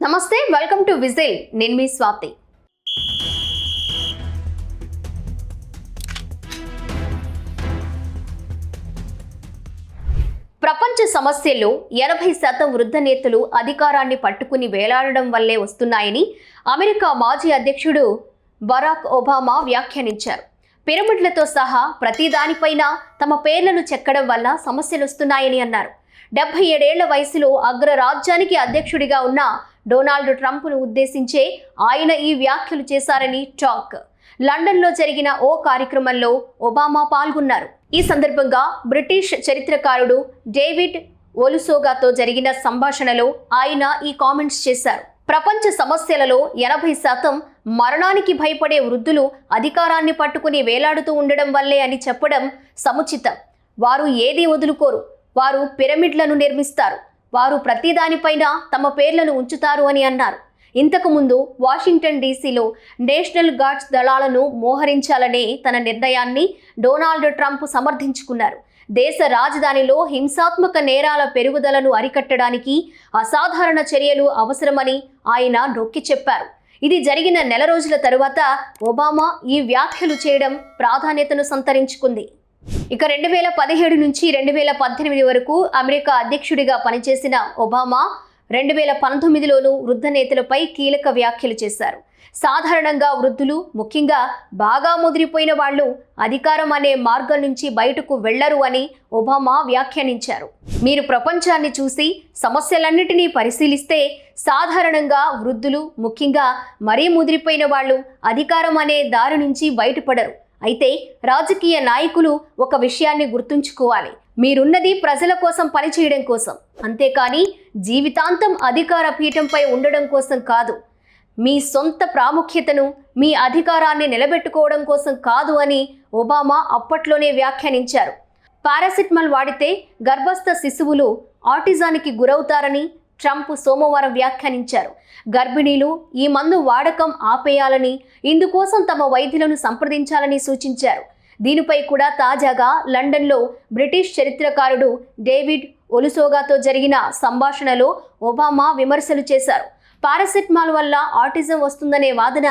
నమస్తే, welcome to whistle. నేను మీ స్వాతి. ప్రపంచ సమస్యల్లో 80% వృద్ధ నేతలు అధికారాన్ని పట్టుకుని వేలాడడం వల్లే వస్తున్నాయని అమెరికా మాజీ అధ్యక్షుడు బరాక్ ఒబామా వ్యాఖ్యానించారు. పిరమిడ్లతో సహా ప్రతి దానిపైన తమ పేర్లను చెక్కడం వల్ల సమస్యలు వస్తున్నాయని అన్నారు. 77 ఏళ్ల వయసులో అగ్రరాజ్యానికి అధ్యక్షుడిగా ఉన్న డొనాల్డ్ ట్రంప్ను ఉద్దేశించే ఆయన ఈ వ్యాఖ్యలు చేశారని టాక్. లండన్లో జరిగిన ఓ కార్యక్రమంలో ఒబామా పాల్గొన్నారు. ఈ సందర్భంగా బ్రిటిష్ చరిత్రకారుడు డేవిడ్ ఒలుసోగాతో జరిగిన సంభాషణలో ఆయన ఈ కామెంట్స్ చేశారు. ప్రపంచ సమస్యలలో 80% మరణానికి భయపడే వృద్ధులు అధికారాన్ని పట్టుకుని వేలాడుతూ ఉండడం వల్లే అని చెప్పడం సముచితం. వారు ఏదీ వదులుకోరు. వారు పిరమిడ్లను నిర్మిస్తారు. వారు ప్రతిదానిపైన తమ పేర్లను ఉంచుతారు అని అన్నారు. ఇంతకుముందు వాషింగ్టన్ డీసీలో నేషనల్ గార్డ్స్ దళాలను మోహరించాలనే తన నిర్ణయాన్ని డొనాల్డ్ ట్రంప్ సమర్థించుకున్నారు. దేశ రాజధానిలో హింసాత్మక నేరాల పెరుగుదలను అరికట్టడానికి అసాధారణ చర్యలు అవసరమని ఆయన నొక్కి చెప్పారు. ఇది జరిగిన నెల రోజుల తరువాత ఒబామా ఈ వ్యాఖ్యలు చేయడం ప్రాధాన్యతను సంతరించుకుంది. ఇక 2017 నుంచి 2018 వరకు అమెరికా అధ్యక్షుడిగా పనిచేసిన ఒబామా 2019లోనూ వృద్ధ నేతలపై కీలక వ్యాఖ్యలు చేశారు. సాధారణంగా వృద్ధులు, ముఖ్యంగా బాగా ముదిరిపోయిన వాళ్ళు అధికారం అనే మార్గం నుంచి బయటకు వెళ్లరు అని ఒబామా వ్యాఖ్యానించారు. మీరు ప్రపంచాన్ని చూసి సమస్యలన్నిటినీ పరిశీలిస్తే సాధారణంగా వృద్ధులు, ముఖ్యంగా మరీ ముదిరిపోయిన వాళ్ళు అధికారం అనే దారి నుంచి బయటపడరు. అయితే రాజకీయ నాయకులు ఒక విషయాన్ని గుర్తుంచుకోవాలి. మీరున్నది ప్రజల కోసం పనిచేయడం కోసం, అంతేకాని జీవితాంతం అధికార పీఠంపై ఉండడం కోసం కాదు. మీ సొంత ప్రాముఖ్యతను, మీ అధికారాన్ని నిలబెట్టుకోవడం కోసం కాదు అని ఒబామా అప్పట్లోనే వ్యాఖ్యానించారు. పారాసిటమాల్ వాడితే గర్భస్థ శిశువులు ఆటిజానికి గురవుతారని ట్రంప్ సోమవారం వ్యాఖ్యానించారు. గర్భిణీలు ఈ మందు వాడకం ఆపేయాలని, ఇందుకోసం తమ వైద్యులను సంప్రదించాలని సూచించారు. దీనిపై కూడా తాజాగా లండన్లో బ్రిటిష్ చరిత్రకారుడు డేవిడ్ ఒలుసోగాతో జరిగిన సంభాషణలో ఒబామా విమర్శలు చేశారు. పారాసిటమాల్ వల్ల ఆటిజం వస్తుందనే వాదన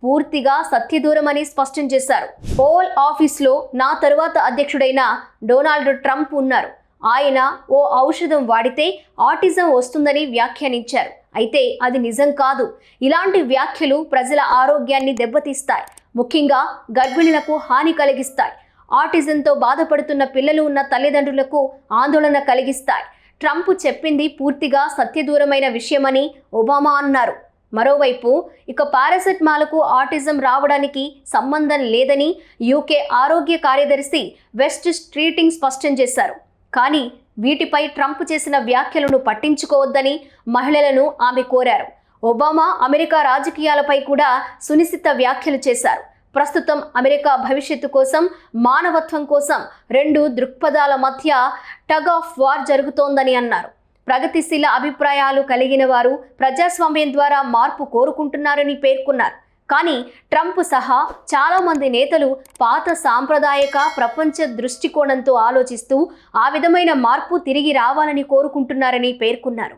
పూర్తిగా సత్యదూరమని స్పష్టం చేశారు. ఓవల్ ఆఫీస్లో నా తరువాత అధ్యక్షుడైన డొనాల్డ్ ట్రంప్ ఉన్నారు. ఆయన ఓ ఔషధం వాడితే ఆటిజం వస్తుందని వ్యాఖ్యానించారు. అయితే అది నిజం కాదు. ఇలాంటి వ్యాఖ్యలు ప్రజల ఆరోగ్యాన్ని దెబ్బతీస్తాయి, ముఖ్యంగా గర్భిణులకు హాని కలిగిస్తాయి. ఆటిజంతో బాధపడుతున్న పిల్లలు ఉన్న తల్లిదండ్రులకు ఆందోళన కలిగిస్తాయి. ట్రంప్ చెప్పింది పూర్తిగా సత్యదూరమైన విషయమని ఒబామా అన్నారు. మరోవైపు ఇక పారాసిటమాల్కు ఆటిజం రావడానికి సంబంధం లేదని యూకే ఆరోగ్య కార్యదర్శి వెస్ట్ స్ట్రీటింగ్ స్పష్టం చేశారు. కానీ వీటిపై ట్రంప్ చేసిన వ్యాఖ్యలను పట్టించుకోవద్దని మహిళలను ఆమె కోరారు. ఒబామా అమెరికా రాజకీయాలపై కూడా సునిశిత వ్యాఖ్యలు చేశారు. ప్రస్తుతం అమెరికా భవిష్యత్తు కోసం, మానవత్వం కోసం 2 దృక్పథాల మధ్య టగ్ ఆఫ్ వార్ జరుగుతోందని అన్నారు. ప్రగతిశీల అభిప్రాయాలు కలిగిన వారు ప్రజాస్వామ్యం ద్వారా మార్పు కోరుకుంటున్నారని పేర్కొన్నారు. కానీ ట్రంప్ సహా చాలామంది నేతలు పాత సాంప్రదాయక ప్రపంచ దృష్టికోణంతో ఆలోచిస్తూ ఆ విధమైన మార్పు తిరిగి రావాలని కోరుకుంటున్నారని పేర్కొన్నారు.